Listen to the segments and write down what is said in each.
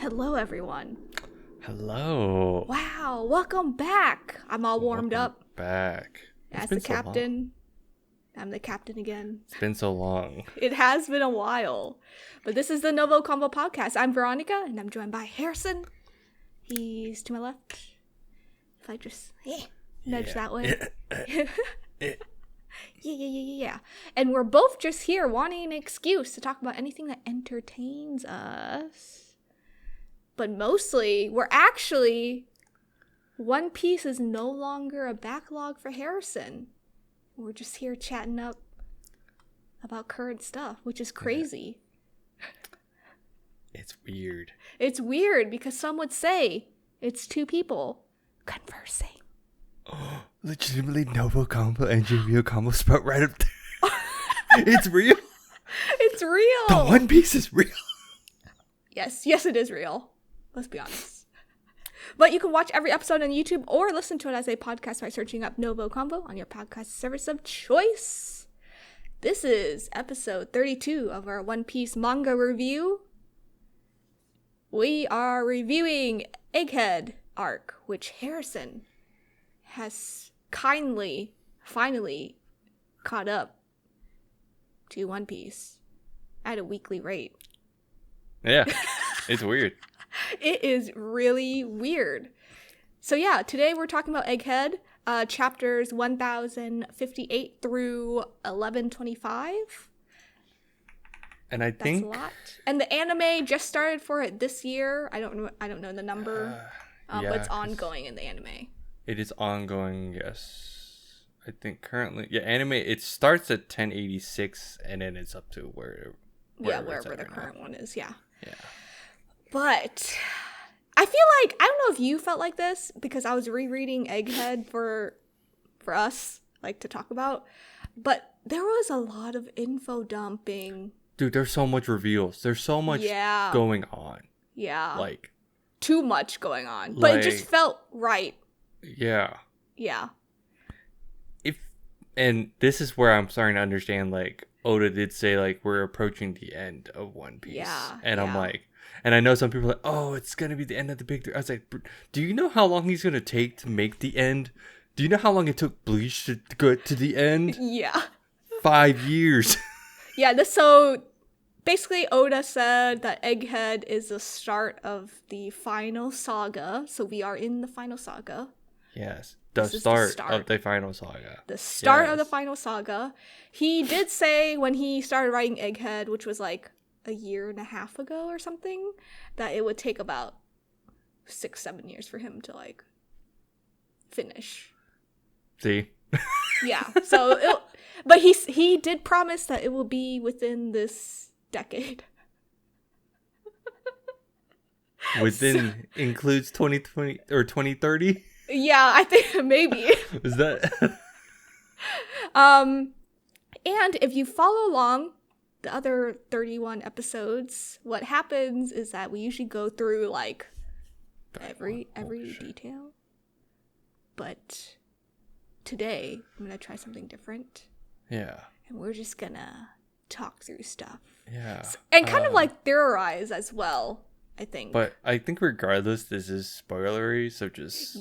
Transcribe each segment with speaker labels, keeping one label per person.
Speaker 1: Hello, everyone.
Speaker 2: Hello.
Speaker 1: Wow, welcome back. I'm all warmed up.
Speaker 2: Back.
Speaker 1: As the captain. I'm the captain again.
Speaker 2: It's been so long.
Speaker 1: It has been a while. But this is the NgoVo Convo podcast. I'm Veronica, and I'm joined by Harrison. He's to my left. If I just nudge that way. Yeah. And we're both just here wanting an excuse to talk about anything that entertains us. But mostly, One Piece is no longer a backlog for Harrison. We're just here chatting up about current stuff, which is crazy.
Speaker 2: It's weird.
Speaker 1: It's weird because some would say it's two people conversing.
Speaker 2: Legitimately, NgoVo Convo and NgoVo Convo sprout right up there. It's real.
Speaker 1: It's real.
Speaker 2: The One Piece is real.
Speaker 1: Yes, it is real. Let's be honest. But you can watch every episode on YouTube or listen to it as a podcast by searching up NgoVo Convo on your podcast service of choice. This is episode 32 of our One Piece manga review. We are reviewing Egghead Arc, which Harrison has finally caught up to One Piece at a weekly rate.
Speaker 2: Yeah, it's weird.
Speaker 1: It is really weird. So yeah, today we're talking about Egghead, chapters 1058 through 1125.
Speaker 2: And I think
Speaker 1: that's a lot. And the anime just started for it this year. I don't know the number, but it's ongoing in the anime.
Speaker 2: It is ongoing, yes. I think currently, anime. It starts at 1086, and then it's up to wherever
Speaker 1: the current one is. Yeah. But I feel like, I don't know if you felt like this, because I was rereading Egghead for us, like, to talk about, but there was a lot of info dumping.
Speaker 2: Dude, there's so much reveals. There's so much going on.
Speaker 1: Yeah.
Speaker 2: Like,
Speaker 1: too much going on. But it just felt right.
Speaker 2: Yeah.
Speaker 1: Yeah.
Speaker 2: And this is where I'm starting to understand, like, Oda did say, like, we're approaching the end of One Piece.
Speaker 1: Yeah.
Speaker 2: And I'm like, and I know some people are like, oh, it's going to be the end of the big three. I was like, do you know how long he's going to take to make the end? Do you know how long it took Bleach to go to the end?
Speaker 1: Yeah.
Speaker 2: 5 years.
Speaker 1: Yeah, so basically Oda said that Egghead is the start of the final saga. So we are in the final saga.
Speaker 2: Yes. The start of the final saga.
Speaker 1: The start of the final saga. He did say when he started writing Egghead, which was like a year and a half ago or something, that it would take about 6-7 years for him to like finish.
Speaker 2: See?
Speaker 1: Yeah. So, but he did promise that it will be within this decade.
Speaker 2: Includes 2020 or 2030?
Speaker 1: Yeah, I think maybe.
Speaker 2: Is that?
Speaker 1: And if you follow along the other 31 episodes, what happens is that we usually go through like every detail. But today I'm gonna try something different.
Speaker 2: Yeah.
Speaker 1: And we're just gonna talk through stuff.
Speaker 2: Yeah.
Speaker 1: And kind of like theorize as well, I think.
Speaker 2: But I think regardless, this is spoilery, so just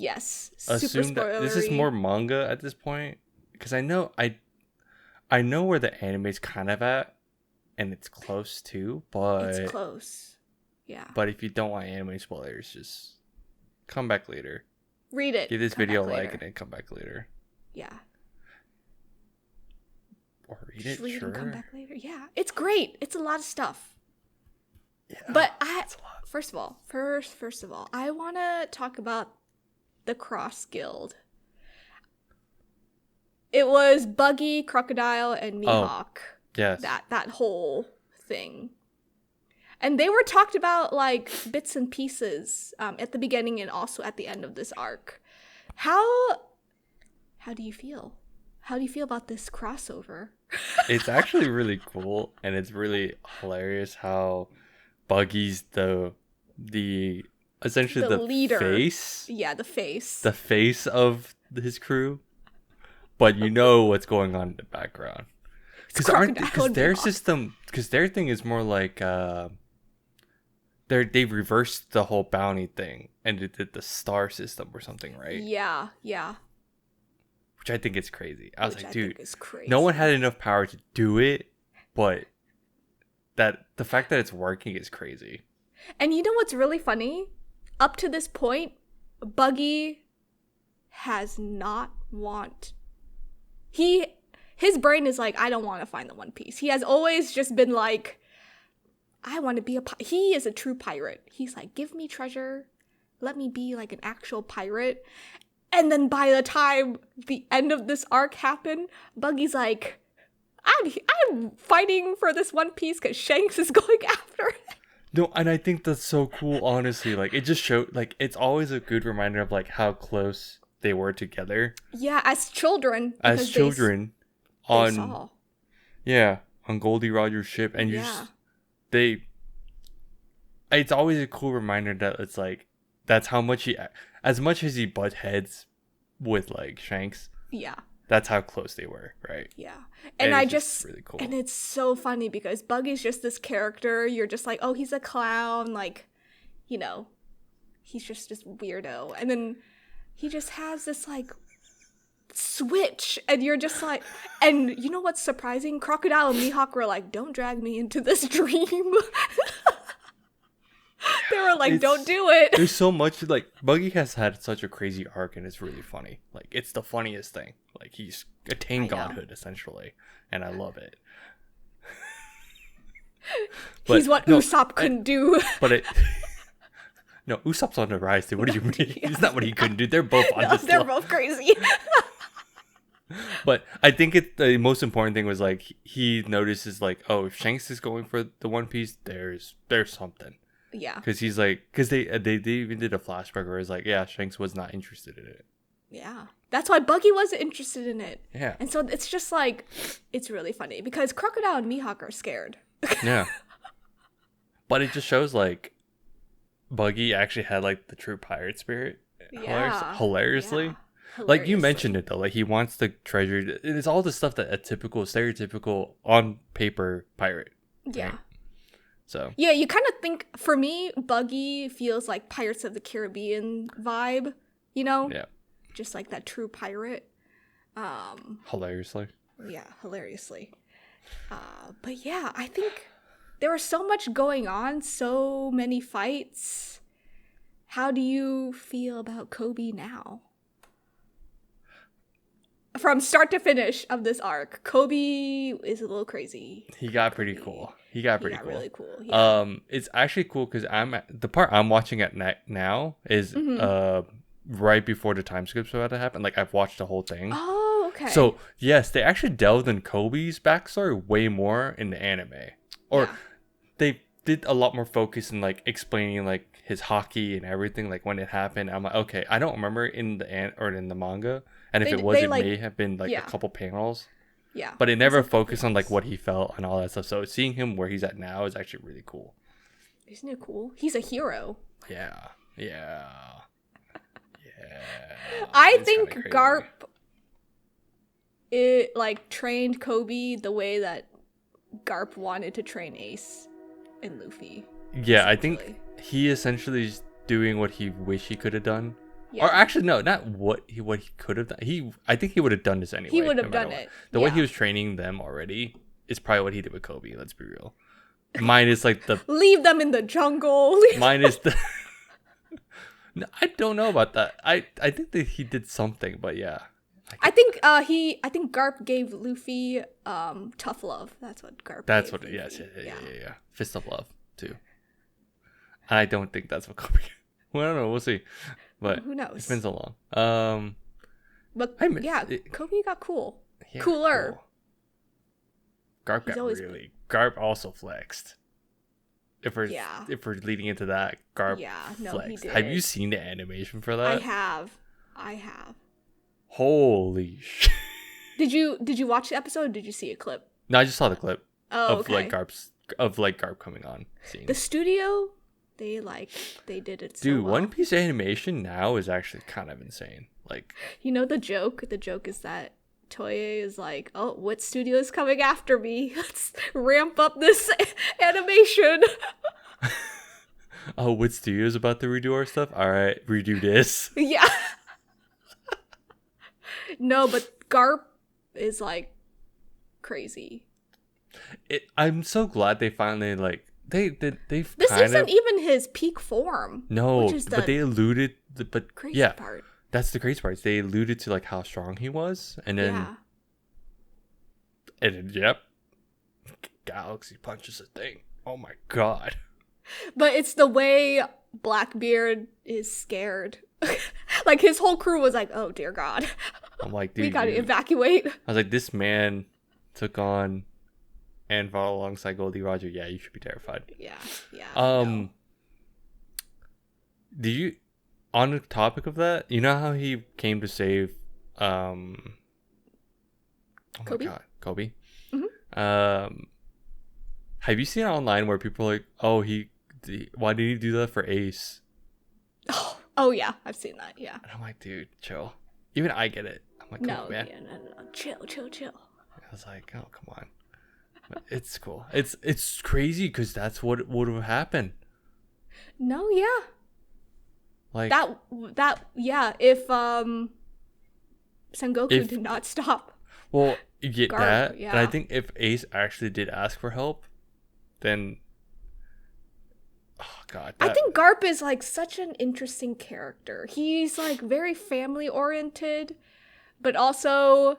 Speaker 1: assume
Speaker 2: that this is more manga at this point, because I know where the anime's kind of at, and it's close too. But
Speaker 1: it's close, yeah.
Speaker 2: But if you don't want anime spoilers, just come back later.
Speaker 1: Read it.
Speaker 2: Give this video a like, and then come back later.
Speaker 1: Yeah.
Speaker 2: Or read it, sure.
Speaker 1: And come back later. Yeah, it's great. It's a lot of stuff.
Speaker 2: Yeah,
Speaker 1: but first of all, I want to talk about the Cross Guild. It was Buggy, Crocodile, and Mihawk.
Speaker 2: Oh, yes.
Speaker 1: That whole thing. And they were talked about like bits and pieces at the beginning and also at the end of this arc. How do you feel? How do you feel about this crossover?
Speaker 2: It's actually really cool, and it's really hilarious how Buggy's essentially the
Speaker 1: leader.
Speaker 2: Face.
Speaker 1: Yeah, the face.
Speaker 2: The face of his crew. But you know what's going on in the background. Because their system, because their thing is more like they reversed the whole bounty thing and it did the star system or something, right?
Speaker 1: Yeah.
Speaker 2: Which I think is crazy. I was like, dude,
Speaker 1: is crazy.
Speaker 2: no one had enough power to do it, but the fact that it's working is crazy.
Speaker 1: And you know what's really funny? Up to this point, Buggy has not his brain is like, I don't want to find the One Piece. He has always just been like, I want to be he is a true pirate. He's like, give me treasure. Let me be like an actual pirate. And then by the time the end of this arc happened, Buggy's like, I'm fighting for this One Piece because Shanks is going after it.
Speaker 2: No, and I think that's so cool, honestly. Like, it just showed, like, it's always a good reminder of, like, how close they were together.
Speaker 1: Yeah, as children.
Speaker 2: As children.
Speaker 1: They saw.
Speaker 2: Yeah, on Goldie Roger's ship. And it's always a cool reminder that it's, like, that's how much as much as he butt heads with, like, Shanks.
Speaker 1: Yeah.
Speaker 2: That's how close they were, right?
Speaker 1: Yeah. And I just
Speaker 2: really cool.
Speaker 1: And it's so funny because Buggy's just this character. You're just like, oh, he's a clown. Like, you know, he's just this weirdo. And then he just has this, like, switch. And you're just like, and you know what's surprising? Crocodile and Mihawk were like, don't drag me into this dream. They were like, don't do it.
Speaker 2: There's so much, like, Buggy has had such a crazy arc and it's really funny. Like, it's the funniest thing. Like, he's attained godhood, essentially. And I love it.
Speaker 1: He's what Usopp couldn't do.
Speaker 2: No, Usopp's on the rise, dude. What do you mean? Yeah. It's not what he couldn't do. They're both on this
Speaker 1: They're both crazy.
Speaker 2: But I think the most important thing was, like, he notices, like, oh, if Shanks is going for the One Piece, there's something.
Speaker 1: Yeah.
Speaker 2: Because he's like, because they even did a flashback where it's like, yeah, Shanks was not interested in it.
Speaker 1: Yeah. That's why Buggy wasn't interested in it.
Speaker 2: Yeah.
Speaker 1: And so it's just like, it's really funny because Crocodile and Mihawk are scared.
Speaker 2: Yeah. But it just shows, like, Buggy actually had, like, the true pirate spirit.
Speaker 1: Yeah.
Speaker 2: Hilariously.
Speaker 1: Yeah.
Speaker 2: Like, you mentioned it, though. Like, he wants the treasure. It's all the stuff that a typical, stereotypical, on paper pirate.
Speaker 1: Yeah.
Speaker 2: Right? So.
Speaker 1: Yeah, you kind of think, for me, Buggy feels like Pirates of the Caribbean vibe, you know?
Speaker 2: Yeah.
Speaker 1: Just like that true pirate.
Speaker 2: Hilariously.
Speaker 1: Yeah, hilariously. But yeah, I think there was so much going on, so many fights. How do you feel about Kobe now? From start to finish of this arc, Kobe is a little crazy.
Speaker 2: He got pretty cool. He got
Speaker 1: really cool. Yeah.
Speaker 2: It's actually cool because the part I'm watching at now is right before the time skip's about to happen. Like, I've watched the whole thing.
Speaker 1: Oh, okay.
Speaker 2: So yes, they actually delved in Kobe's backstory way more in the anime, or they did a lot more focus in, like, explaining, like, his hockey and everything, like, when it happened. I'm like, okay, I don't remember in the manga, and if it may have been like a couple panels.
Speaker 1: Yeah.
Speaker 2: But it never focused on, like, what he felt and all that stuff. So seeing him where he's at now is actually really cool.
Speaker 1: Isn't it cool? He's a hero.
Speaker 2: Yeah.
Speaker 1: I think Garp trained Kobe the way that Garp wanted to train Ace and Luffy.
Speaker 2: Yeah, I think he essentially is doing what he wished he could have done.
Speaker 1: Yeah.
Speaker 2: Or actually, no, not what he could have done. I think he would have done this anyway.
Speaker 1: He would have done it.
Speaker 2: The way he was training them already is probably what he did with Kobe. Let's be real. Mine is like the
Speaker 1: leave them in the jungle.
Speaker 2: Mine is the. No, I don't know about that. I think that he did something, but yeah.
Speaker 1: I think Garp gave Luffy tough love. That's what Garp.
Speaker 2: That's
Speaker 1: gave
Speaker 2: what.
Speaker 1: Luffy.
Speaker 2: Yeah. Fist of love too. And I don't think that's what Kobe. Well, I don't know. We'll see. But
Speaker 1: who knows?
Speaker 2: It's been so long.
Speaker 1: But Kobe got cool.
Speaker 2: Yeah,
Speaker 1: Cooler.
Speaker 2: Cool. Garp also flexed. If we're leading into that, Garp flexed.
Speaker 1: He did.
Speaker 2: Have you seen the animation for that?
Speaker 1: I have.
Speaker 2: Holy shit.
Speaker 1: Did you watch the episode or did you see a clip?
Speaker 2: No, I just saw the clip of
Speaker 1: okay.
Speaker 2: Garp coming on scene.
Speaker 1: The studio, they did it so
Speaker 2: Dude,
Speaker 1: well.
Speaker 2: One Piece animation now is actually kind of insane. Like,
Speaker 1: you know the joke? The joke is that Toei is like, oh, what studio is coming after me? Let's ramp up this animation.
Speaker 2: Oh, what studio's about to redo our stuff? All right, redo this.
Speaker 1: Yeah. No, but Garp is like crazy.
Speaker 2: I'm so glad they finally like they've
Speaker 1: This
Speaker 2: kind
Speaker 1: isn't
Speaker 2: of
Speaker 1: even his peak form.
Speaker 2: no,
Speaker 1: which is
Speaker 2: but they alluded. But
Speaker 1: crazy
Speaker 2: yeah,
Speaker 1: part.
Speaker 2: that's the crazy part. They alluded to like how strong he was, and then
Speaker 1: Yeah.
Speaker 2: yep, Galaxy punches a thing. Oh my god.
Speaker 1: But it's the way Blackbeard is scared. Like his whole crew was like, "Oh dear God,
Speaker 2: I'm like, dude,
Speaker 1: we gotta evacuate."
Speaker 2: I was like, this man took on and fought alongside Goldie Roger. Yeah, you should be terrified.
Speaker 1: Yeah.
Speaker 2: No. Do you, on the topic of that, you know how he came to save, oh
Speaker 1: Kobe?
Speaker 2: my god, Kobe?
Speaker 1: Mm-hmm.
Speaker 2: Have you seen online where people are like, oh, why did he do that for Ace?
Speaker 1: Oh yeah, I've seen that. Yeah.
Speaker 2: And I'm like, dude, chill. Even I get it. I'm like, come on, man.
Speaker 1: Yeah, no. Chill.
Speaker 2: I was like, oh, come on. But it's cool. It's crazy because that's what would have happened.
Speaker 1: No, yeah.
Speaker 2: Like
Speaker 1: that yeah. If Sengoku did not stop.
Speaker 2: Well, you get
Speaker 1: Garp,
Speaker 2: that,
Speaker 1: yeah.
Speaker 2: and I think if Ace actually did ask for help, then oh god,
Speaker 1: I think Garp is like such an interesting character. He's like very family oriented, but also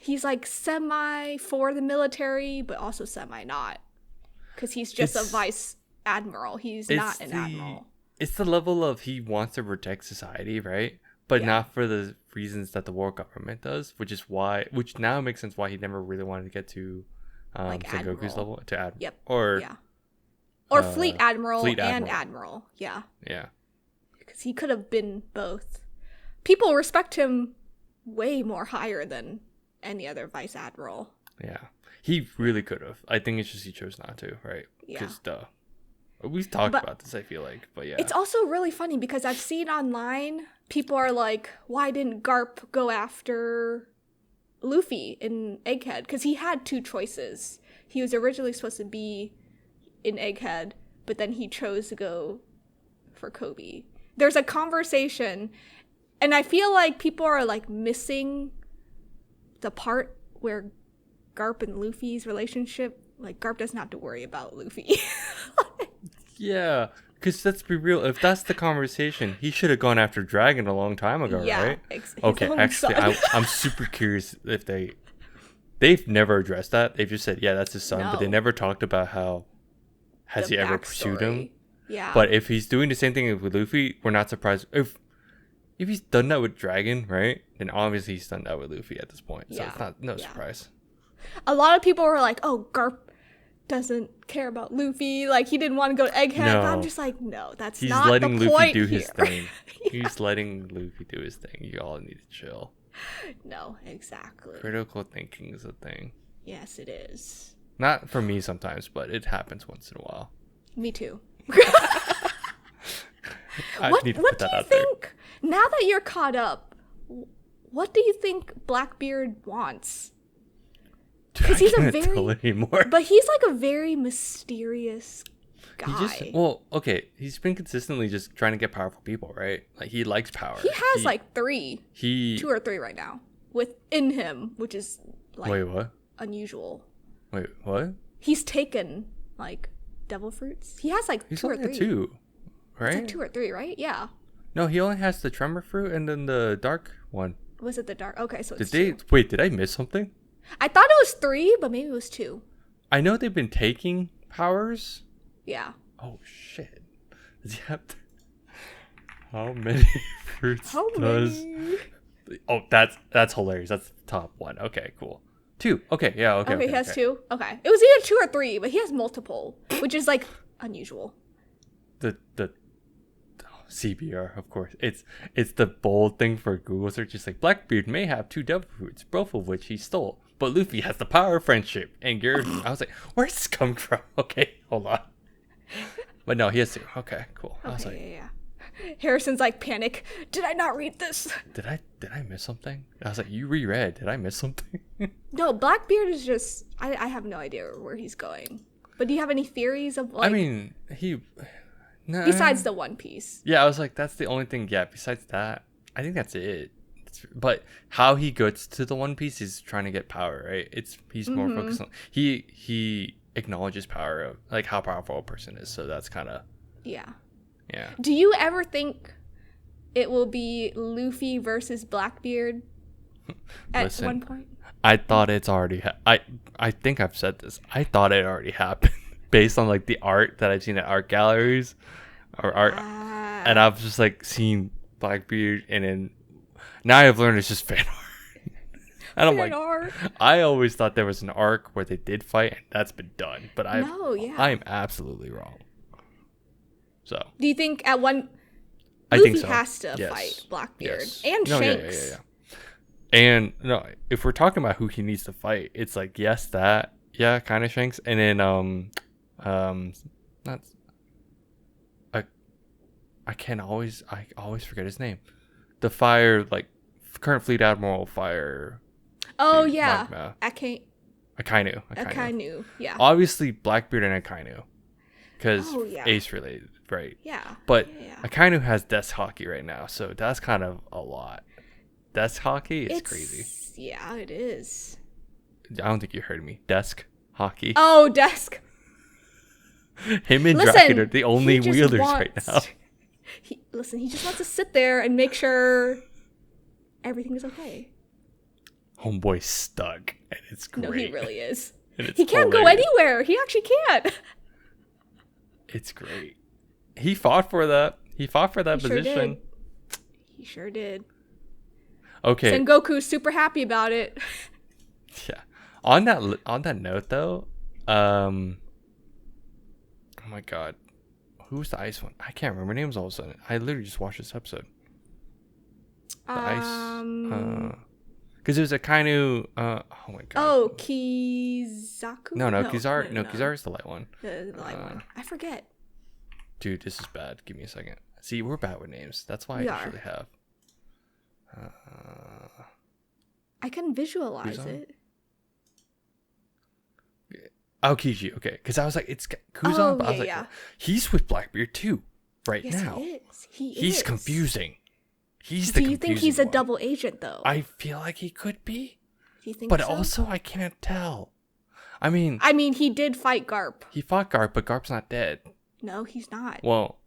Speaker 1: he's like semi for the military, but also semi not, because he's just a vice admiral. He's not an admiral.
Speaker 2: It's the level of he wants to protect society, right? But not for the reasons that the war government does, which now makes sense why he never really wanted to get to
Speaker 1: Like
Speaker 2: Sengoku's
Speaker 1: admiral.
Speaker 2: level to admiral.
Speaker 1: Yep.
Speaker 2: Or
Speaker 1: Or fleet admiral
Speaker 2: fleet
Speaker 1: and
Speaker 2: admiral.
Speaker 1: admiral. Yeah.
Speaker 2: Yeah.
Speaker 1: Because he could have been both. People respect him way more higher than any other vice admiral.
Speaker 2: Yeah. He really could have. I think it's just he chose not to, right?
Speaker 1: Yeah.
Speaker 2: Because we've talked about this, I feel like. But yeah.
Speaker 1: It's also really funny because I've seen online, people are like, why didn't Garp go after Luffy in Egghead? Because he had two choices. He was originally supposed to be in Egghead, but then he chose to go for Kobe. There's a conversation, and I feel like people are like missing the part where Garp and Luffy's relationship, like Garp doesn't have to worry about Luffy.
Speaker 2: Yeah, because let's be real. If that's the conversation, he should have gone after Dragon a long time ago, right?
Speaker 1: His
Speaker 2: Okay,
Speaker 1: own
Speaker 2: actually,
Speaker 1: son.
Speaker 2: I'm super curious if they've never addressed that. They've just said, yeah, that's his son, but they
Speaker 1: No.
Speaker 2: never talked about how has
Speaker 1: The
Speaker 2: he ever pursued him.
Speaker 1: backstory. Yeah.
Speaker 2: But if he's doing the same thing with Luffy, we're not surprised. If he's done that with Dragon, right? Then obviously he's done that with Luffy at this point. So
Speaker 1: Yeah.
Speaker 2: it's not no surprise.
Speaker 1: A lot of people were like, oh, Garp doesn't care about Luffy. Like, he didn't want to go to Egghead.
Speaker 2: No.
Speaker 1: But I'm just like, no, that's
Speaker 2: He's
Speaker 1: not
Speaker 2: letting
Speaker 1: the
Speaker 2: Luffy
Speaker 1: point
Speaker 2: do
Speaker 1: here.
Speaker 2: his thing. He's letting Luffy do his thing. You all need to chill.
Speaker 1: No, exactly.
Speaker 2: Critical thinking is a thing.
Speaker 1: Yes, it is.
Speaker 2: Not for me sometimes, but it happens once in a while.
Speaker 1: Me too.
Speaker 2: I
Speaker 1: What
Speaker 2: need to
Speaker 1: do
Speaker 2: put that
Speaker 1: you
Speaker 2: out there.
Speaker 1: think, now that you're caught up, what do you think Blackbeard wants?
Speaker 2: Dude, I
Speaker 1: he's a
Speaker 2: can't
Speaker 1: very-
Speaker 2: tell anymore.
Speaker 1: But he's like a very mysterious guy.
Speaker 2: He's been consistently just trying to get powerful people, right? Like he likes power.
Speaker 1: He has like two
Speaker 2: he
Speaker 1: or three right now within him, which is like
Speaker 2: wait what?
Speaker 1: unusual.
Speaker 2: Wait what?
Speaker 1: He's taken like devil fruits. He has like
Speaker 2: He's
Speaker 1: two or
Speaker 2: only
Speaker 1: three.
Speaker 2: at two, right?
Speaker 1: It's like 2 or 3, right? Yeah.
Speaker 2: No, he only has the tremor fruit and then the dark one.
Speaker 1: Was it the dark? Okay, so it's
Speaker 2: Did I miss something?
Speaker 1: I thought it was 3, but maybe it was 2.
Speaker 2: I know they've been taking powers.
Speaker 1: Yeah.
Speaker 2: Oh shit! Does he have how many fruits
Speaker 1: How
Speaker 2: does?
Speaker 1: many?
Speaker 2: Oh, that's hilarious. That's the top one. Okay, cool. 2. Okay, yeah. Okay.
Speaker 1: Okay, he has 2. Okay, it was either 2 or 3, but he has multiple, which is like unusual.
Speaker 2: The CBR, of course. It's the bold thing for Google search. It's like Blackbeard may have 2 devil fruits, both of which he stole, but Luffy has the power of friendship. And I was like, where's this coming from? Okay, hold on. But no, he has 2. Okay, cool. I was like,
Speaker 1: Yeah. Harrison's like, panic. Did I not read this?
Speaker 2: did I miss something? I was like, you reread. Did I miss something?
Speaker 1: No, Blackbeard is just. I have no idea where he's going. But do you have any theories of like?
Speaker 2: I mean, Nah.
Speaker 1: Besides the One Piece.
Speaker 2: Yeah, I was like, that's the only thing. Yeah, besides that, I think that's it. But how he gets to the One Piece is trying to get power, right? He's more focused on he acknowledges power of like how powerful a person is. So that's kind of
Speaker 1: Yeah.
Speaker 2: yeah.
Speaker 1: Do you ever think it will be Luffy versus Blackbeard at one point?
Speaker 2: I thought it's already. I think I've said this. I thought it already happened based on like the art that I've seen at art galleries or art, and I've just like seen Blackbeard, and then now I've learned it's just fan art. And I'm like, I always thought there was an arc where they did fight, and that's been done. But I'm absolutely wrong. So
Speaker 1: do you think at one?
Speaker 2: I
Speaker 1: Luffy
Speaker 2: think so.
Speaker 1: has to fight Blackbeard and Shanks.
Speaker 2: Yeah. And no, if we're talking about who he needs to fight, it's like yes, that kind of Shanks, and then that's I always forget his name. The fire like current fleet admiral fire.
Speaker 1: Oh yeah,
Speaker 2: Magma.
Speaker 1: Akainu. Yeah.
Speaker 2: Obviously Blackbeard and Akainu, because Ace related, right?
Speaker 1: Yeah.
Speaker 2: But Akainu has desk hockey right now, so that's kind of a lot. Desk hockey is crazy.
Speaker 1: Yeah, it is.
Speaker 2: I don't think you heard me. Desk hockey.
Speaker 1: Oh, desk.
Speaker 2: Him and Draken are the only wielders right now.
Speaker 1: He just wants to sit there and make sure everything is okay.
Speaker 2: Homeboy's stuck, and it's great.
Speaker 1: No, he really is.
Speaker 2: He
Speaker 1: can't go anywhere. He actually can't.
Speaker 2: It's great. He fought for that. He fought for that position.
Speaker 1: He sure did.
Speaker 2: Okay.
Speaker 1: Sengoku's super happy about it.
Speaker 2: Yeah. On that note, though, oh my god, who's the ice one? I can't remember names all of a sudden. I literally just watched this episode. The ice. Because it was Akainu. Oh my god.
Speaker 1: Oh, Kizaku.
Speaker 2: No, Kizaru. No, Kizaru's the light one.
Speaker 1: The light one. I forget.
Speaker 2: Dude, this is bad. Give me a second. See, we're bad with names. That's why I usually have.
Speaker 1: I can visualize it.
Speaker 2: Oh, Kiji. Okay, because I was like, it's Kuzan, but I was like, he's with Blackbeard too, right now. He's confusing.
Speaker 1: Do you think he's a double agent though?
Speaker 2: I feel like he could be.
Speaker 1: Do you think?
Speaker 2: But also, I can't tell. I mean,
Speaker 1: he did fight Garp.
Speaker 2: He fought Garp, but Garp's not dead.
Speaker 1: No, he's not.
Speaker 2: Well,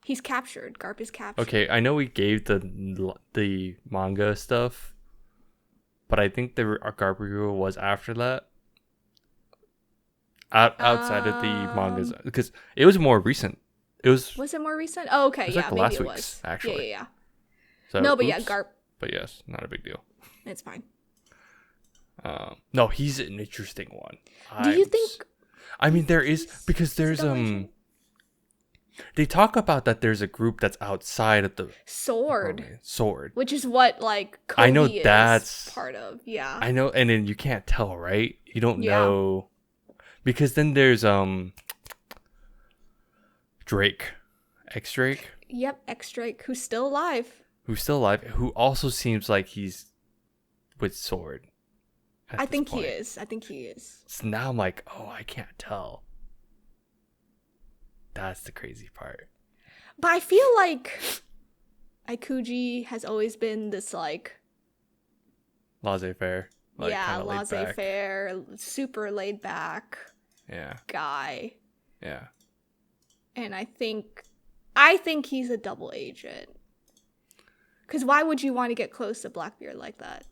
Speaker 1: he's captured. Garp is captured.
Speaker 2: Okay, I know we gave the manga stuff, but I think the Garp review was after that. Outside of the mangas, because it was more recent. Was
Speaker 1: it more recent? Oh, okay,
Speaker 2: it was
Speaker 1: maybe
Speaker 2: last
Speaker 1: it
Speaker 2: week's,
Speaker 1: was.
Speaker 2: Actually.
Speaker 1: Yeah.
Speaker 2: So,
Speaker 1: no, but Garp.
Speaker 2: But yes, not a big deal.
Speaker 1: It's fine.
Speaker 2: No, he's an interesting one.
Speaker 1: Do you think?
Speaker 2: I mean, there is, because there's they talk about that there's a group that's outside of the
Speaker 1: sword, which is what like Kobe
Speaker 2: I know that's
Speaker 1: part of. Yeah,
Speaker 2: I know, and then you can't tell, right? You don't know, because then there's Drake, X-Drake.
Speaker 1: Yep, X-Drake, who's still alive.
Speaker 2: Who also seems like he's with sword.
Speaker 1: I think he is.
Speaker 2: So now I'm like, oh, I can't tell. That's the crazy part.
Speaker 1: But I feel like Ikuji has always been this like
Speaker 2: laissez-faire.
Speaker 1: Laissez-faire, super laid back guy.
Speaker 2: Yeah.
Speaker 1: And I think he's a double agent. Because why would you want to get close to Blackbeard like that?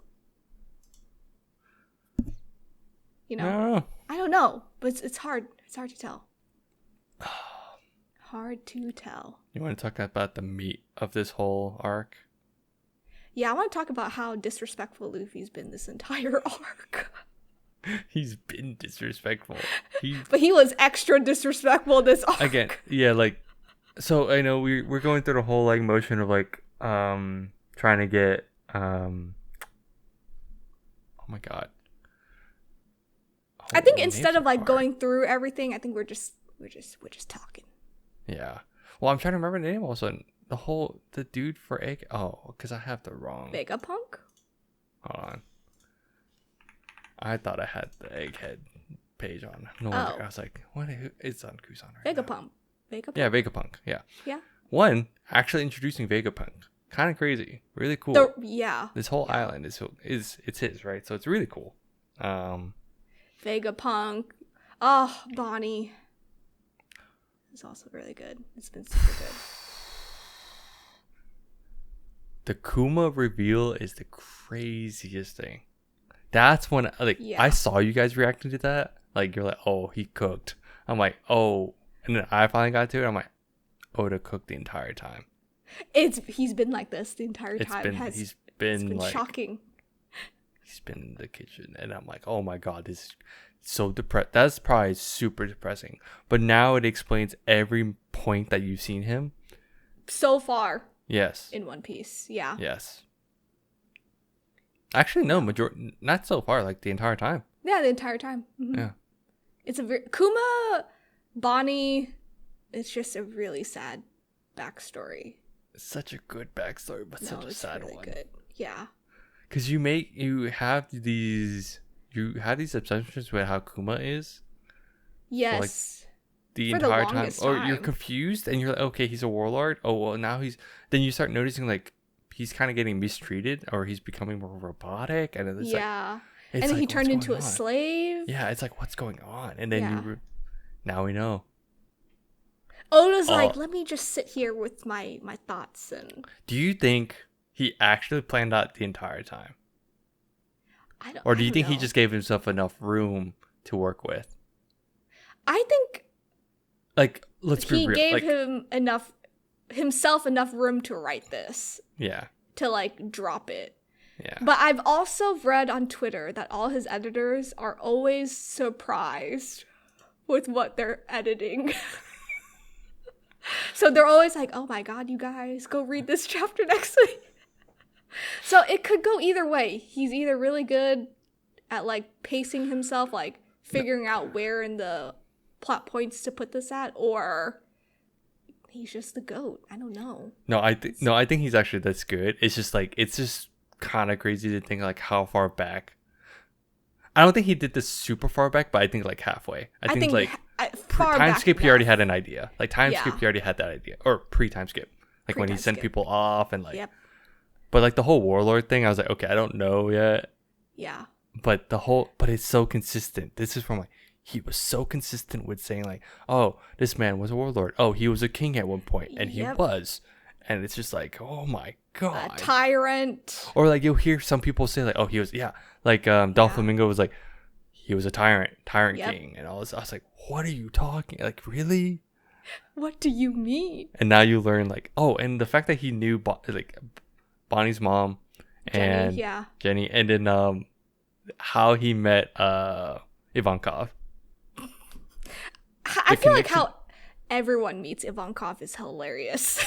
Speaker 1: You know? I don't know. But it's hard. It's hard to tell. Hard to tell.
Speaker 2: You want to talk about the meat of this whole arc?
Speaker 1: Yeah, I want to talk about how disrespectful Luffy's been this entire arc.
Speaker 2: He's been disrespectful.
Speaker 1: But he was extra disrespectful this arc.
Speaker 2: Again, yeah, like, so I know we're going through the whole like motion of like trying to get oh my god.
Speaker 1: I think instead of like going through everything, I think we're just talking.
Speaker 2: Yeah. Well, I'm trying to remember the name also. The dude for Egg. Oh, because I have the wrong.
Speaker 1: Vegapunk?
Speaker 2: Hold on. I thought I had the Egghead page on. No wonder. I was like, what? It's on Kusan right
Speaker 1: Vegapunk.
Speaker 2: now.
Speaker 1: Vegapunk?
Speaker 2: Yeah, Vegapunk. Yeah.
Speaker 1: Yeah.
Speaker 2: One, actually introducing Vegapunk. Kind of crazy. Really cool. This whole island is it's his, right? So it's really cool.
Speaker 1: Vegapunk. Oh, Bonnie. It's also really good. It's been super good.
Speaker 2: The Kuma reveal is the craziest thing. That's when I saw you guys reacting to that. Like, you're like, oh, he cooked. I'm like, oh, and then I finally got to it. I'm like, Oda cooked the entire time.
Speaker 1: He's been like this the entire time.
Speaker 2: He's been like
Speaker 1: shocking.
Speaker 2: He's been in the kitchen, and I'm like, oh my god, this is so depressed. That's probably super depressing. But now it explains every point that you've seen him
Speaker 1: so far.
Speaker 2: Yes.
Speaker 1: In One Piece, yeah.
Speaker 2: Yes. Actually, no, not so far. Like the entire time.
Speaker 1: Yeah, the entire time. Mm-hmm.
Speaker 2: Yeah.
Speaker 1: It's Kuma, Bonnie. It's just a really sad backstory.
Speaker 2: It's such a good backstory, but such a sad
Speaker 1: really
Speaker 2: one.
Speaker 1: Good. Yeah.
Speaker 2: Because you have these assumptions with how Kuma is.
Speaker 1: Yes.
Speaker 2: For like the entire time. Or you're confused and you're like, okay, he's a warlord. Oh well, now then you start noticing like he's kind of getting mistreated, or he's becoming more robotic, and it's
Speaker 1: and then he turned into a slave.
Speaker 2: Yeah, it's like, what's going on? And then now we know.
Speaker 1: Oda's like, let me just sit here with my thoughts. And
Speaker 2: do you think he actually planned out the entire time? Or do you think he just gave himself enough room to work with?
Speaker 1: I think,
Speaker 2: like, let's be real.
Speaker 1: He gave himself enough room to write this.
Speaker 2: Yeah.
Speaker 1: To like drop it.
Speaker 2: Yeah.
Speaker 1: But I've also read on Twitter that all his editors are always surprised with what they're editing. So they're always like, oh my god, you guys, go read this chapter next week. So it could go either way. He's either really good at like pacing himself, like figuring out where in the plot points to put this at, or he's just the GOAT. I don't know.
Speaker 2: I think he's actually that's good. It's just kind of crazy to think like how far back. I don't think he did this super far back, but I think like halfway. I think like time skip he already had an idea. Like time skip he already had that idea, or pre-time skip. Like when he sent people off and like But like the whole warlord thing, I was like, okay, I don't know yet.
Speaker 1: Yeah.
Speaker 2: But it's so consistent. This is from like, he was so consistent with saying like, oh, this man was a warlord. Oh, he was a king at one point, and he was. And it's just like, oh my god.
Speaker 1: A tyrant.
Speaker 2: Or like you'll hear some people say like, oh, he was, like Doflamingo was like, he was a tyrant king, and all this. I was like, what are you talking? Like, really?
Speaker 1: What do you mean?
Speaker 2: And now you learn like, oh, and the fact that he knew like Bonnie's mom and Jenny, and then how he met Ivankov.
Speaker 1: I feel like how everyone meets Ivankov is hilarious.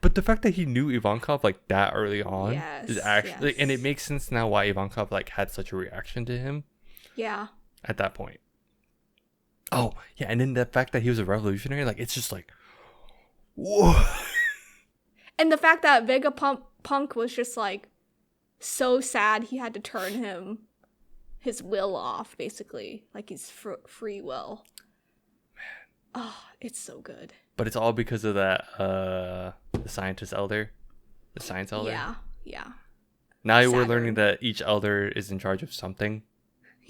Speaker 2: But the fact that he knew Ivankov like that early on is actually like, and it makes sense now why Ivankov like had such a reaction to him. Yeah. At that point. Oh, yeah, and then the fact that he was a revolutionary, like it's just like whoa.
Speaker 1: And the fact that Vegapunk was just like so sad he had to turn his will off, basically, like his free will. Man. Oh, it's so good.
Speaker 2: But it's all because of that the science elder. Yeah. Now we're learning that each elder is in charge of something.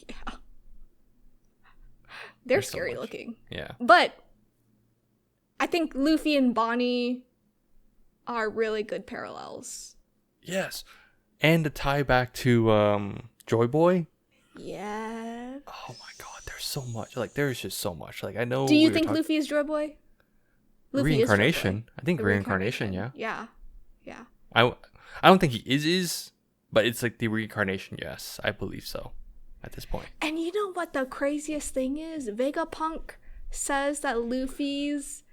Speaker 1: Yeah. They're scary looking.
Speaker 2: Yeah.
Speaker 1: But I think Luffy and Bonnie are really good parallels.
Speaker 2: Yes. And to tie back to Joy Boy.
Speaker 1: Yeah.
Speaker 2: Oh my god, there's so much. Like there's just so much. Like I know.
Speaker 1: Do you think Luffy is Joy Boy?
Speaker 2: Luffy reincarnation. Is Joy Boy. I think reincarnation, yeah.
Speaker 1: Yeah. Yeah.
Speaker 2: I don't think he is, but it's like the reincarnation, yes. I believe so at this point.
Speaker 1: And you know what the craziest thing is? Vegapunk says that Luffy's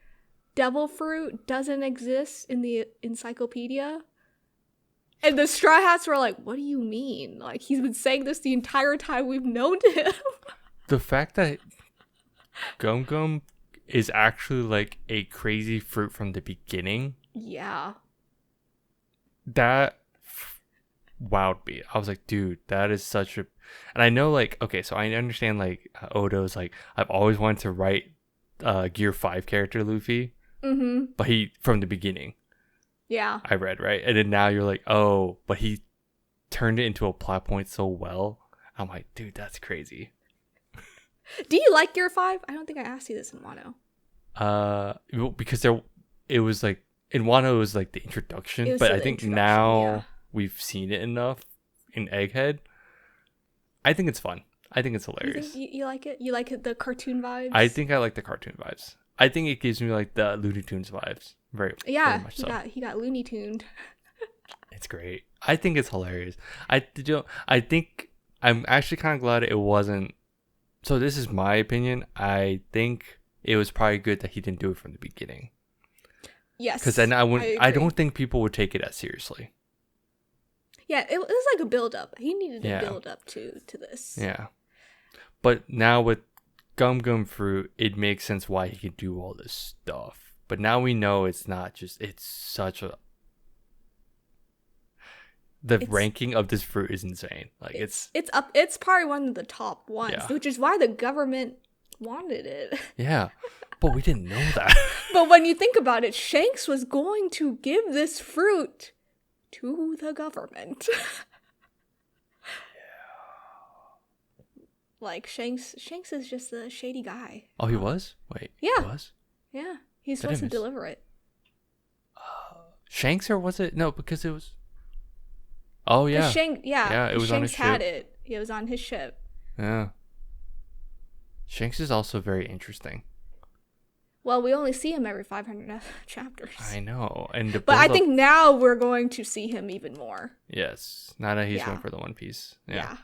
Speaker 1: devil fruit doesn't exist in the encyclopedia. And the Straw Hats were like, what do you mean? Like, he's been saying this the entire time we've known him.
Speaker 2: The fact that Gum Gum is actually like a crazy fruit from the beginning. Yeah. That wowed me. I was like, dude, that is such a... And I know, like, okay, so I understand, like, Odo's like, I've always wanted to write Gear 5 character Luffy,
Speaker 1: Mm-hmm.
Speaker 2: but he from the beginning.
Speaker 1: Yeah.
Speaker 2: I read, right? And then now you're like, oh, but he turned it into a plot point so well. I'm like, dude, that's crazy.
Speaker 1: Do you like Gear 5? I don't think I asked you this in Wano.
Speaker 2: Because it was like in Wano it was like the introduction, but I think now we've seen it enough in Egghead. I think it's fun. I think it's hilarious.
Speaker 1: You like it? You like the cartoon vibes?
Speaker 2: I think I like the cartoon vibes. I think it gives me like the Looney Tunes vibes. Very much so.
Speaker 1: He got Looney Tuned.
Speaker 2: It's great. I think it's hilarious. I think I'm actually kind of glad it wasn't. So this is my opinion. I think it was probably good that he didn't do it from the beginning.
Speaker 1: Yes.
Speaker 2: Because then I don't think people would take it as seriously.
Speaker 1: Yeah, it was like a build up. He needed a build up to this.
Speaker 2: Yeah. But now with Gum Fruit, it makes sense why he can do all this stuff. But now we know it's not just, it's such a, ranking of this fruit is insane. Like it's
Speaker 1: up. It's probably one of the top ones,
Speaker 2: Yeah.
Speaker 1: which is why the government wanted it.
Speaker 2: Yeah, but we didn't know that.
Speaker 1: But when you think about it, Shanks was going to give this fruit to the government. Like Shanks is just a shady guy.
Speaker 2: Oh, he was? Wait.
Speaker 1: Yeah.
Speaker 2: He was?
Speaker 1: Yeah, he's supposed to deliver it.
Speaker 2: Shanks, or was it? No, because it was. Oh yeah.
Speaker 1: It
Speaker 2: was on his
Speaker 1: Shanks had
Speaker 2: ship.
Speaker 1: it. It was on his ship.
Speaker 2: Yeah. Shanks is also very interesting.
Speaker 1: Well, we only see him every 500 chapters.
Speaker 2: I know,
Speaker 1: but I think now we're going to see him even more.
Speaker 2: Yes, now that he's going for the One Piece.
Speaker 1: Yeah.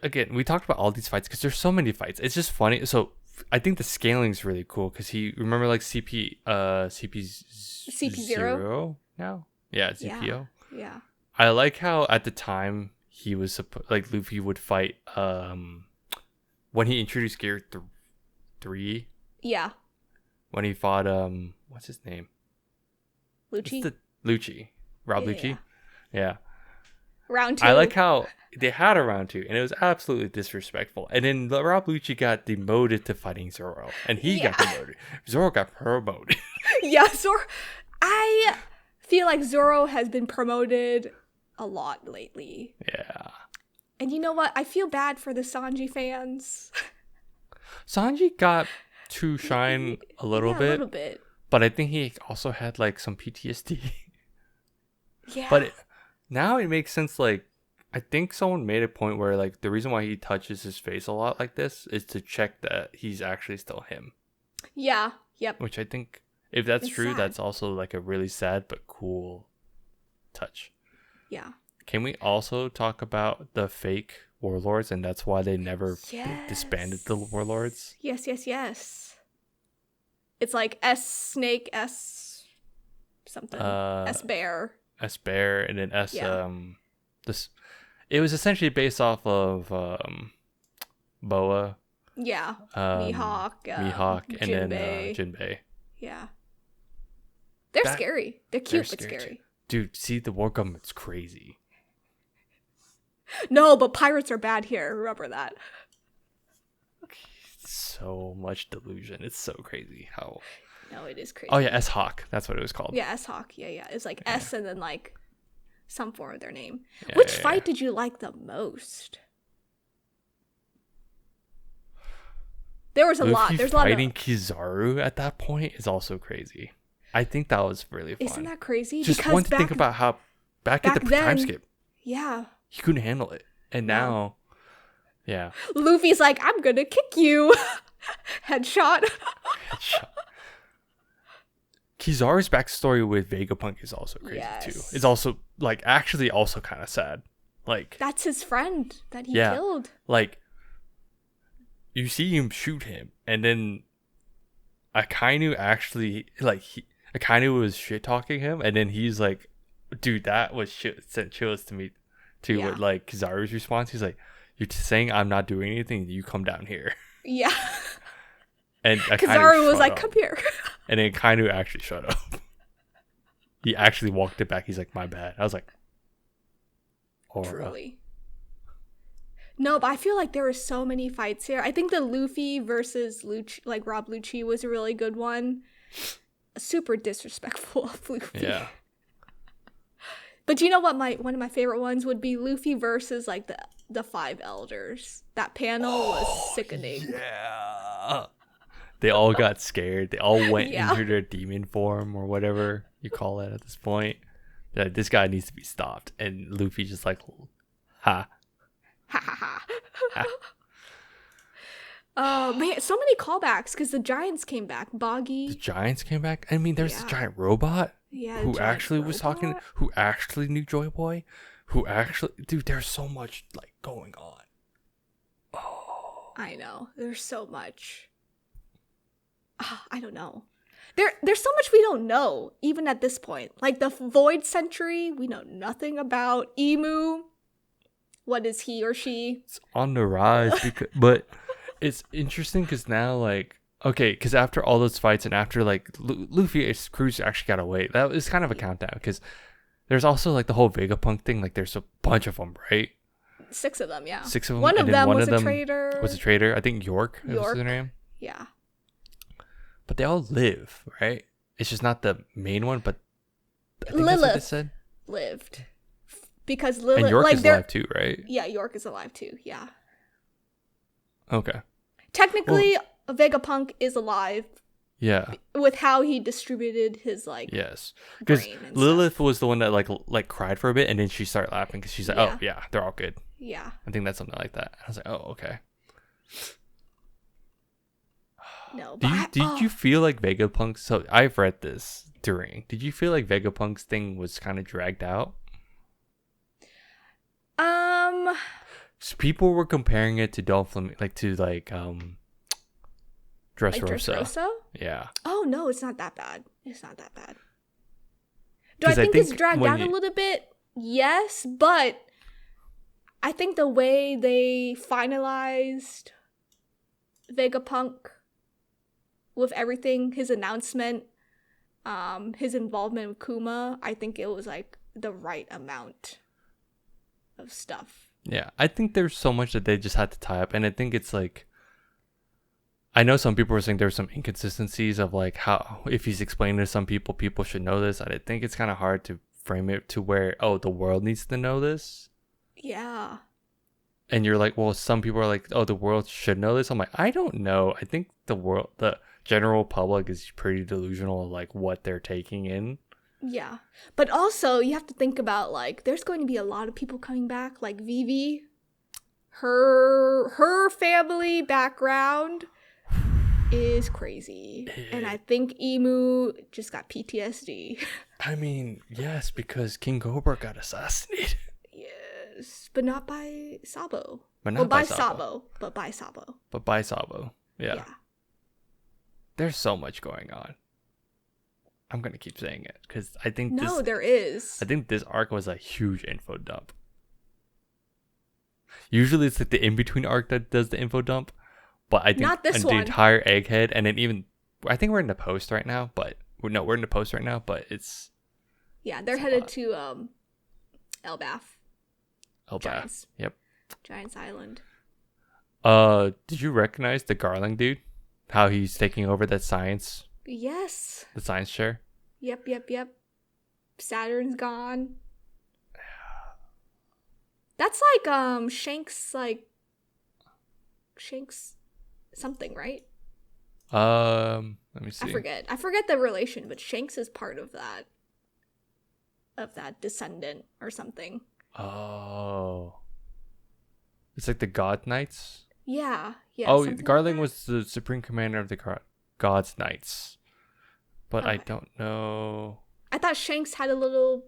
Speaker 2: Again, we talked about all these fights because there's so many fights. It's just funny. So I think the scaling is really cool because remember like CP0 now? Yeah, CPO.
Speaker 1: Yeah.
Speaker 2: I like how at the time he was like Luffy would fight when he introduced Gear 3.
Speaker 1: Yeah.
Speaker 2: When he fought what's his name?
Speaker 1: Lucci.
Speaker 2: Rob Lucci. Yeah.
Speaker 1: Round 2.
Speaker 2: I like how they had a round 2, and it was absolutely disrespectful. And then Rob Lucci got demoted to fighting Zoro, and he got demoted. Zoro got promoted.
Speaker 1: Yeah, Zoro. I feel like Zoro has been promoted a lot lately.
Speaker 2: Yeah.
Speaker 1: And you know what? I feel bad for the Sanji fans.
Speaker 2: Sanji got to shine a little bit, but I think he also had like some PTSD.
Speaker 1: Yeah.
Speaker 2: But now it makes sense. Like, I think someone made a point where like the reason why he touches his face a lot like this is to check that he's actually still him.
Speaker 1: Yeah. Yep.
Speaker 2: Which I think, if that's true,
Speaker 1: sad.
Speaker 2: that's also like a really sad but cool touch.
Speaker 1: Yeah.
Speaker 2: Can we also talk about the fake warlords, and that's why they never disbanded the warlords?
Speaker 1: Yes. It's like S Snake, S something, S Bear.
Speaker 2: S Bear, and then S this. It was essentially based off of Boa.
Speaker 1: Yeah. Mihawk,
Speaker 2: and then Jinbei.
Speaker 1: Yeah. They're scary. They're cute, but scary.
Speaker 2: Dude, see, the war government's crazy.
Speaker 1: No, but pirates are bad here. Remember that.
Speaker 2: So much delusion. It's so crazy how.
Speaker 1: No, it is crazy.
Speaker 2: Oh yeah, S-Hawk. That's what it was called.
Speaker 1: Yeah, S-Hawk. Yeah. It's like S and then like some form of their name. Which fight did you like the most? There was a lot. There's a lot of
Speaker 2: fighting Kizaru at that point is also crazy. I think that was really fun.
Speaker 1: Isn't that crazy?
Speaker 2: Just
Speaker 1: because
Speaker 2: one to think about how back at the time skip.
Speaker 1: Yeah.
Speaker 2: He couldn't handle it. And now, yeah.
Speaker 1: Luffy's like, I'm gonna kick you. Headshot.
Speaker 2: Kizaru's backstory with Vegapunk is also crazy too. It's also like actually also kind of sad. Like
Speaker 1: that's his friend that he killed.
Speaker 2: Like you see him shoot him, and then Akainu actually like Akainu was shit talking him, and then he's like, "Dude, that was shit." Sent chills to me too. With like Kizaru's response, he's like, "You're saying I'm not doing anything. You come down here."
Speaker 1: Yeah.
Speaker 2: And
Speaker 1: Kizaru was like, "Come here."
Speaker 2: And then Akainu actually shut up. He actually walked it back. He's like, "My bad." I was like,
Speaker 1: Truly. No, but I feel like there were so many fights here. I think the Luffy versus Rob Lucci was a really good one. Super disrespectful of Luffy.
Speaker 2: Yeah.
Speaker 1: But you know what? One of my favorite ones would be Luffy versus like the five elders. That panel was sickening.
Speaker 2: Yeah. They all got scared. They all went
Speaker 1: Yeah.
Speaker 2: into their demon form or whatever you call it at this point. Like, this guy needs to be stopped. And Luffy just like, ha.
Speaker 1: Ha ha ha. Oh man, so many callbacks because the giants came back. Boggy.
Speaker 2: The giants came back. I mean, there's this giant robot who actually was talking, who actually knew Joy Boy, who actually, dude, there's so much like going on. Oh,
Speaker 1: I know. There's so much. I don't know. There's so much we don't know, even at this point. Like the Void Century, we know nothing about. Emu, what is he or she?
Speaker 2: it's on the rise, but it's interesting because now, like, okay, because after all those fights and after like Luffy's crews actually got away, that was kind of a countdown because there's also like the whole Vegapunk thing. Like, there's a bunch of them, right?
Speaker 1: 6 of them, yeah.
Speaker 2: 6 of them.
Speaker 1: One of them was a
Speaker 2: Was a traitor. I think York was their name.
Speaker 1: Yeah.
Speaker 2: But they all live, right? It's just not the main one, but I think
Speaker 1: Lilith
Speaker 2: that's what they said.
Speaker 1: lived. Because Lilith...
Speaker 2: And York
Speaker 1: like,
Speaker 2: is alive too, right?
Speaker 1: Yeah, York is alive too, yeah.
Speaker 2: Okay.
Speaker 1: Technically, Vegapunk is alive.
Speaker 2: Yeah.
Speaker 1: With how he distributed his, like...
Speaker 2: Yes. Because
Speaker 1: brain and
Speaker 2: Lilith
Speaker 1: stuff.
Speaker 2: was the one that like cried for a bit, and then she started laughing because she's like,
Speaker 1: Yeah.
Speaker 2: oh, yeah, they're all good.
Speaker 1: Yeah.
Speaker 2: I think that's something like that. I was like, oh, okay.
Speaker 1: No, but
Speaker 2: Did you feel like Vegapunk's... So I've read this during. Did you feel like Vegapunk's thing was kind of dragged out? So people were comparing it to Dolphin, like Dressrosa.
Speaker 1: Dressrosa?
Speaker 2: Yeah.
Speaker 1: Oh, no, it's not that bad. It's not that bad. Do I think it's dragged out a little bit? Yes, but I think the way they finalized Vegapunk with everything, his announcement, his involvement with Kuma, I think it was like the right amount of stuff.
Speaker 2: Yeah, I think there's so much that they just had to tie up, and I think it's like, I know some people were saying there's some inconsistencies of like how, if he's explaining to some people, people should know this. I think it's kind of hard to frame it to where, oh, the world needs to know this.
Speaker 1: Yeah.
Speaker 2: And you're like, well, some people are like, oh, the world should know this. I'm like, I don't know. I think the general public is pretty delusional of like what they're taking in.
Speaker 1: Yeah. But also, you have to think about, like, there's going to be a lot of people coming back, like Vivi. Her family background is crazy. And I think Emu just got PTSD.
Speaker 2: I mean, yes, because King Cobra got assassinated.
Speaker 1: Yes. But not by Sabo.
Speaker 2: But not by Sabo.
Speaker 1: Sabo. But by Sabo.
Speaker 2: But by Sabo. Yeah. There's so much going on. I'm going to keep saying it because I think
Speaker 1: there is.
Speaker 2: I think this arc was a huge info dump. Usually it's like the in-between arc that does the info dump. But I think
Speaker 1: not this
Speaker 2: the
Speaker 1: one.
Speaker 2: entire Egghead, and then even, I think we're in the post right now, but we're in the post right now, but it's...
Speaker 1: Yeah, they're headed to Elbaf.
Speaker 2: Elbaf, yep.
Speaker 1: Giants Island.
Speaker 2: Did you recognize the Garland dude? How he's taking over that science?
Speaker 1: Yes.
Speaker 2: The science chair?
Speaker 1: Yep. Saturn's gone. That's like Shanks something, right?
Speaker 2: Let me see.
Speaker 1: I forget the relation, but Shanks is part of that descendant or something.
Speaker 2: Oh. It's like the God Knights?
Speaker 1: Yeah.
Speaker 2: Oh, Garland was the supreme commander of the God's Knights. But okay. I don't know.
Speaker 1: I thought Shanks had a little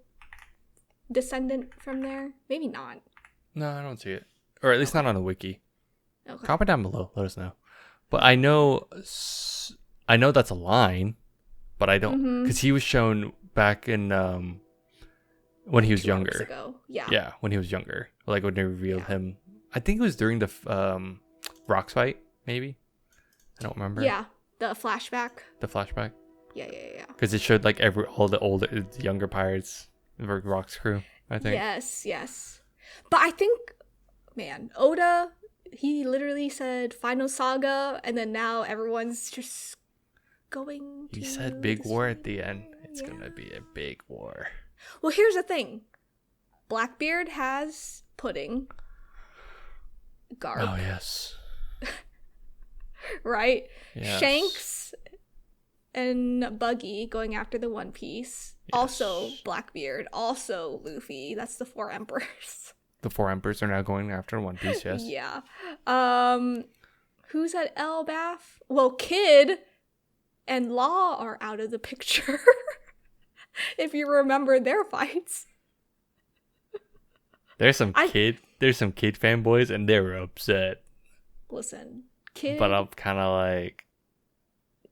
Speaker 1: descendant from there. Maybe not.
Speaker 2: No, I don't see it. Or at least not on the wiki.
Speaker 1: Okay.
Speaker 2: Comment down below. Let us know. But I know that's a line, but I don't, because he was shown back in when he was younger.
Speaker 1: Ago. Yeah.
Speaker 2: Yeah, when he was younger, like when they revealed him. I think it was during the Rocks fight, maybe. I don't remember.
Speaker 1: Yeah, the flashback.
Speaker 2: The flashback.
Speaker 1: Yeah.
Speaker 2: Because it showed like all the younger pirates, the Rocks crew. I think.
Speaker 1: Yes. But I think man, Oda, he literally said final saga, and then now everyone's just going to...
Speaker 2: He said big war at the end. It's gonna be a big war.
Speaker 1: Well, here's the thing. Blackbeard has Pudding. Garp.
Speaker 2: Oh, yes.
Speaker 1: Right?
Speaker 2: Yes.
Speaker 1: Shanks and Buggy going after the One Piece. Yes. Also Blackbeard. Also Luffy. That's the 4 emperors.
Speaker 2: The 4 emperors are now going after One Piece, yes.
Speaker 1: Yeah. Who's at Elbaf? Well, Kid and Law are out of the picture. If you remember their fights.
Speaker 2: There's some kid fanboys and they were upset.
Speaker 1: Listen, Kid.
Speaker 2: But I'm kind of like,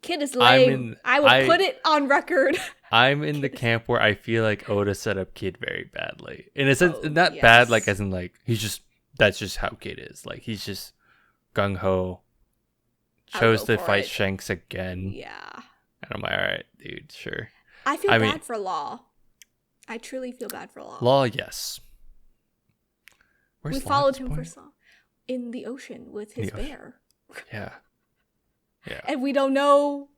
Speaker 1: Kid is lame. I would put it on record.
Speaker 2: I'm in the camp where I feel like Oda set up Kid very badly. In a sense, not bad, like as in like that's just how Kid is. Like he's just gung ho. Chose to fight Shanks again. Yeah. And I'm like, all right, dude, sure.
Speaker 1: I feel bad for Law. I truly feel bad for Law.
Speaker 2: Law, yes.
Speaker 1: We followed him for so long in the ocean with his bear.
Speaker 2: Yeah. Yeah.
Speaker 1: And we don't know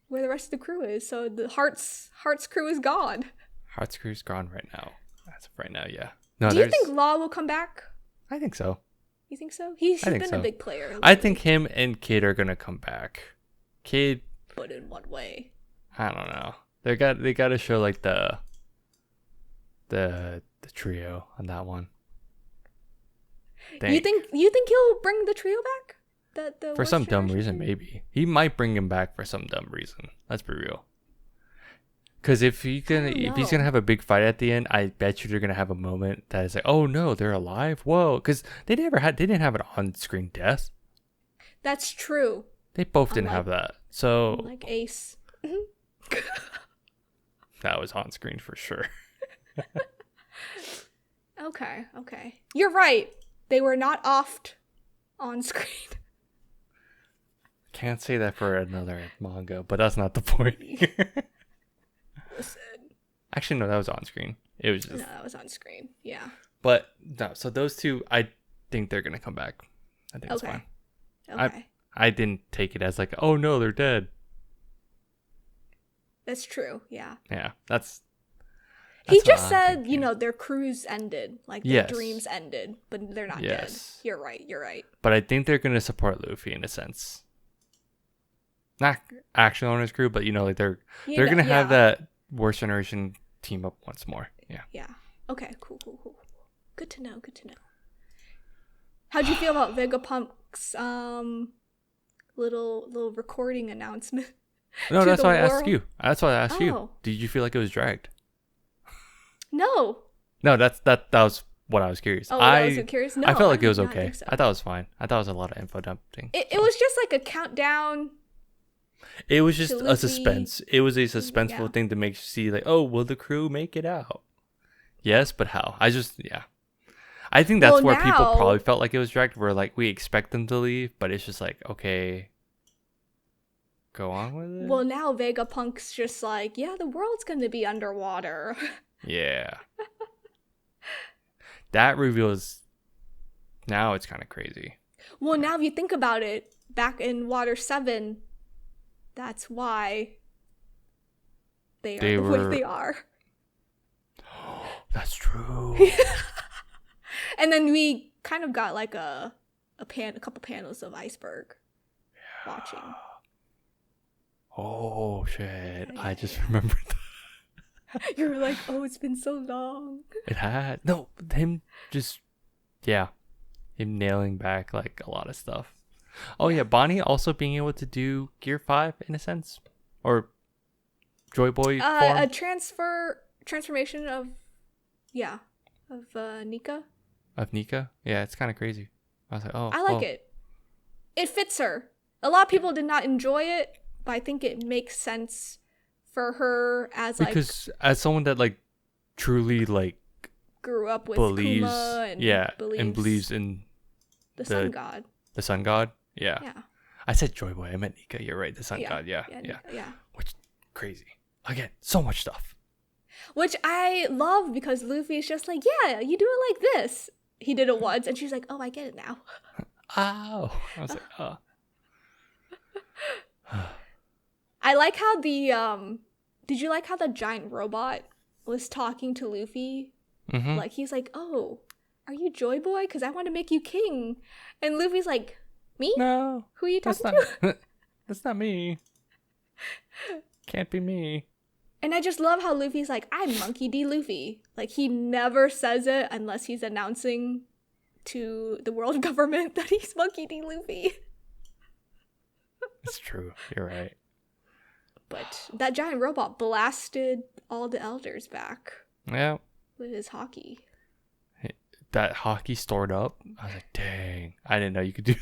Speaker 1: where the rest of the crew is, so the Heart's crew is gone.
Speaker 2: Heart's crew is gone right now. As of right now, yeah. No,
Speaker 1: do you think Law will come back?
Speaker 2: I think so.
Speaker 1: You think so? He's been a big player. Lately.
Speaker 2: I think him and Kid are gonna come back. Kid,
Speaker 1: but in what way?
Speaker 2: I don't know. They got to show like the trio on that one.
Speaker 1: You think he'll bring the trio back?
Speaker 2: For some dumb reason, maybe he might bring him back for some dumb reason. Let's be real. Because if he's gonna have a big fight at the end, I bet you they're gonna have a moment that is like, oh no, they're alive. Whoa, because they didn't have an on-screen death.
Speaker 1: That's true.
Speaker 2: They both didn't have that. So
Speaker 1: like Ace.
Speaker 2: That was on screen for sure.
Speaker 1: Okay. You're right. They were not offed on screen.
Speaker 2: Can't say that for another manga, but that's not the point here.
Speaker 1: Listen.
Speaker 2: Actually, no, that was on screen. It was just...
Speaker 1: No, that was on screen. Yeah.
Speaker 2: But no, so those two, I think they're gonna come back. I think it's fine.
Speaker 1: Okay.
Speaker 2: I didn't take it as like, oh no, they're dead.
Speaker 1: That's true. Yeah.
Speaker 2: Yeah, that's
Speaker 1: he just said, their crews ended, like their dreams ended, but they're not dead. You're right.
Speaker 2: But I think they're gonna support Luffy in a sense. Not actually on his crew, but like they're gonna have that Worst Generation team up once more. Yeah.
Speaker 1: Yeah. Okay. Cool. Good to know. How'd you feel about Vegapunk's little recording announcement?
Speaker 2: No, that's why I asked you. That's why I asked you. Did you feel like it was dragged?
Speaker 1: No.
Speaker 2: No, that was what I was curious.
Speaker 1: Oh, I was curious. No,
Speaker 2: I felt like it was okay. So. I thought it was fine. I thought it was a lot of info dumping.
Speaker 1: It was just like a countdown.
Speaker 2: It was just a suspense. It was a suspenseful thing to make you see like, oh, will the crew make it out? Yes, but how? I think that's where people probably felt like it was dragged. Where like we expect them to leave, but it's just like, okay, go on with it.
Speaker 1: Well, now Vegapunk's just like, yeah, the world's gonna be underwater.
Speaker 2: Yeah. That reveal is now it's kind of crazy.
Speaker 1: Well, now if you think about it, back in Water 7, that's why they are the way they are.
Speaker 2: That's true.
Speaker 1: And then we kind of got like a couple panels of Iceberg watching.
Speaker 2: Oh shit! I just remembered that.
Speaker 1: You were like, oh, it's been so long.
Speaker 2: It had him nailing back like a lot of stuff. Oh yeah, Bonnie also being able to do Gear 5 in a sense, or Joy Boy form.
Speaker 1: A transformation of Nika.
Speaker 2: Of Nika, yeah, it's kind of crazy. I was like, oh,
Speaker 1: I like it. It fits her. A lot of people did not enjoy it, but I think it makes sense for her as
Speaker 2: as someone that like truly like
Speaker 1: grew up with
Speaker 2: believes,
Speaker 1: Kuma
Speaker 2: and believes in
Speaker 1: the sun god.
Speaker 2: The sun god, yeah. I said Joy Boy. I meant Nika. You're right. The sun god. Yeah. Which crazy. Again, so much stuff.
Speaker 1: Which I love because Luffy is just like, yeah, you do it like this. he did it once, and she's like, "Oh, I get it now."
Speaker 2: Ow! I was like, oh.
Speaker 1: I like how the Did you like how the giant robot was talking to Luffy?
Speaker 2: Mm-hmm.
Speaker 1: Like he's like, "Oh, are you Joy Boy? Because I want to make you king." And Luffy's like, "Me?
Speaker 2: No,
Speaker 1: Who are you
Speaker 2: that's
Speaker 1: talking
Speaker 2: not.
Speaker 1: to?"
Speaker 2: That's not me. Can't be me.
Speaker 1: And I just love how Luffy's like, "I'm Monkey D. Luffy." Like he never says it unless he's announcing to the world government that he's Monkey D. Luffy.
Speaker 2: It's true. You're right.
Speaker 1: But that giant robot blasted all the elders back
Speaker 2: Yeah.
Speaker 1: with his hockey.
Speaker 2: That hockey stored up. I was like, dang. I didn't know you could do.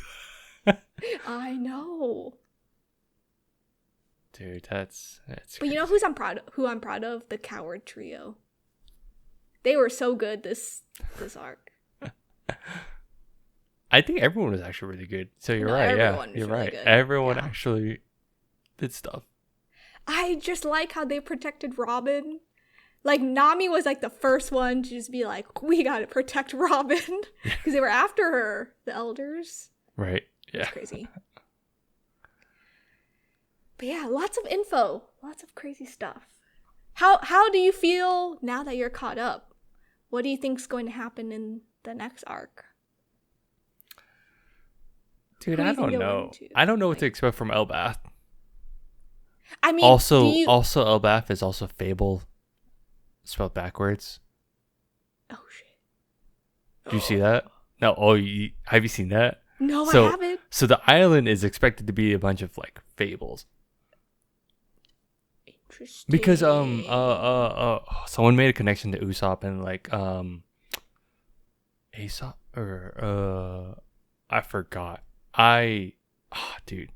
Speaker 1: I know.
Speaker 2: Dude, that's.
Speaker 1: But you know who I'm proud of? The Coward Trio. They were so good this arc.
Speaker 2: I think everyone was actually really good. So you're
Speaker 1: No,
Speaker 2: right. Yeah,
Speaker 1: everyone was
Speaker 2: you're
Speaker 1: really
Speaker 2: right.
Speaker 1: good.
Speaker 2: Everyone
Speaker 1: Yeah.
Speaker 2: actually did stuff.
Speaker 1: I just like how they protected Robin. Like Nami was like the first one to just be like, "We gotta protect Robin," because they were after her, the elders.
Speaker 2: Right. Yeah.
Speaker 1: It's crazy. But yeah, lots of info, lots of crazy stuff. How do you feel now that you're caught up? What do you think's going to happen in the next arc?
Speaker 2: Dude,
Speaker 1: Who do
Speaker 2: I
Speaker 1: you think
Speaker 2: don't
Speaker 1: they'll
Speaker 2: know.
Speaker 1: run into?
Speaker 2: I don't know what to expect from Elbaf.
Speaker 1: I mean,
Speaker 2: Also,
Speaker 1: do you...
Speaker 2: Elbaf is also Fable, spelled backwards.
Speaker 1: Oh shit!
Speaker 2: Do you see that? No. Oh, have you seen that?
Speaker 1: No,
Speaker 2: So-
Speaker 1: I haven't.
Speaker 2: So the island is expected to be a bunch of like fables
Speaker 1: Interesting.
Speaker 2: because someone made a connection to Usopp and like Aesop or I forgot. Dude,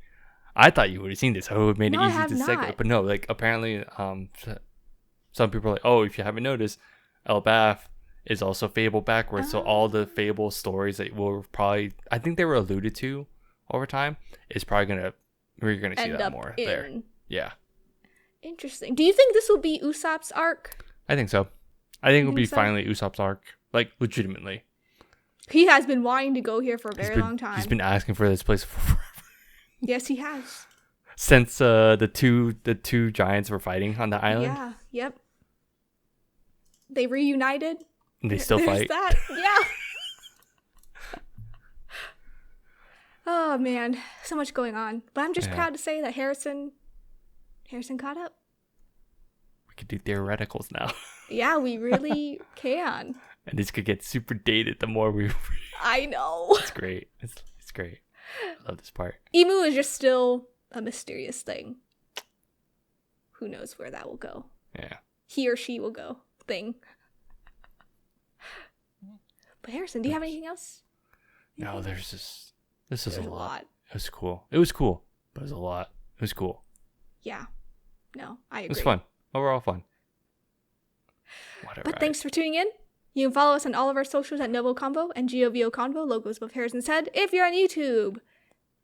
Speaker 2: I thought you would have seen this. I would have made
Speaker 1: No,
Speaker 2: it
Speaker 1: I
Speaker 2: easy
Speaker 1: have
Speaker 2: to segue,
Speaker 1: not.
Speaker 2: but no. Like apparently, some people are like, oh, if you haven't noticed, Elbaf is also Fable backwards. So all the Fable stories that will probably, I think they were alluded to over time, is probably we're gonna see
Speaker 1: End
Speaker 2: that
Speaker 1: up
Speaker 2: more
Speaker 1: in.
Speaker 2: there. Yeah,
Speaker 1: Interesting. Do you think this will be Usopp's arc?
Speaker 2: I think so. I think
Speaker 1: You
Speaker 2: it'll be
Speaker 1: think so?
Speaker 2: finally Usopp's arc, like legitimately.
Speaker 1: He has been wanting to go here for a very long time.
Speaker 2: He's been asking for this place for forever.
Speaker 1: Yes, he has.
Speaker 2: Since the two giants were fighting on the island,
Speaker 1: Yeah. Yep. They reunited.
Speaker 2: and they still
Speaker 1: There's
Speaker 2: fight.
Speaker 1: that. Yeah. Oh man, so much going on. But I'm just
Speaker 2: Yeah.
Speaker 1: proud to say that Harrison caught up.
Speaker 2: We could do theoreticals now,
Speaker 1: Yeah, we really can.
Speaker 2: and this could get super dated the more we.
Speaker 1: I know.
Speaker 2: It's great. It's great. I love this part.
Speaker 1: Emu is just still a mysterious thing. Who knows where that will go?
Speaker 2: Yeah.
Speaker 1: He or she will go. Thing. But Harrison, do you have anything else?
Speaker 2: No, there's just this is
Speaker 1: There's
Speaker 2: a lot. It was cool, but it was a lot. It was cool.
Speaker 1: Yeah. No, I agree.
Speaker 2: It was fun. Overall fun. Whatever.
Speaker 1: But thanks for tuning in. You can follow us on all of our socials at NgoVo Convo and NgoVo Convo, logos above Harrison's head. If you're on YouTube,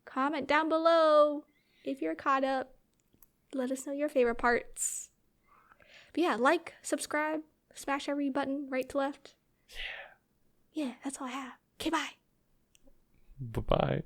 Speaker 1: comment down below if you're caught up. Let us know your favorite parts. But yeah, like, subscribe, smash every button right to left. Yeah, that's all I have. Okay, bye.
Speaker 2: Bye-bye.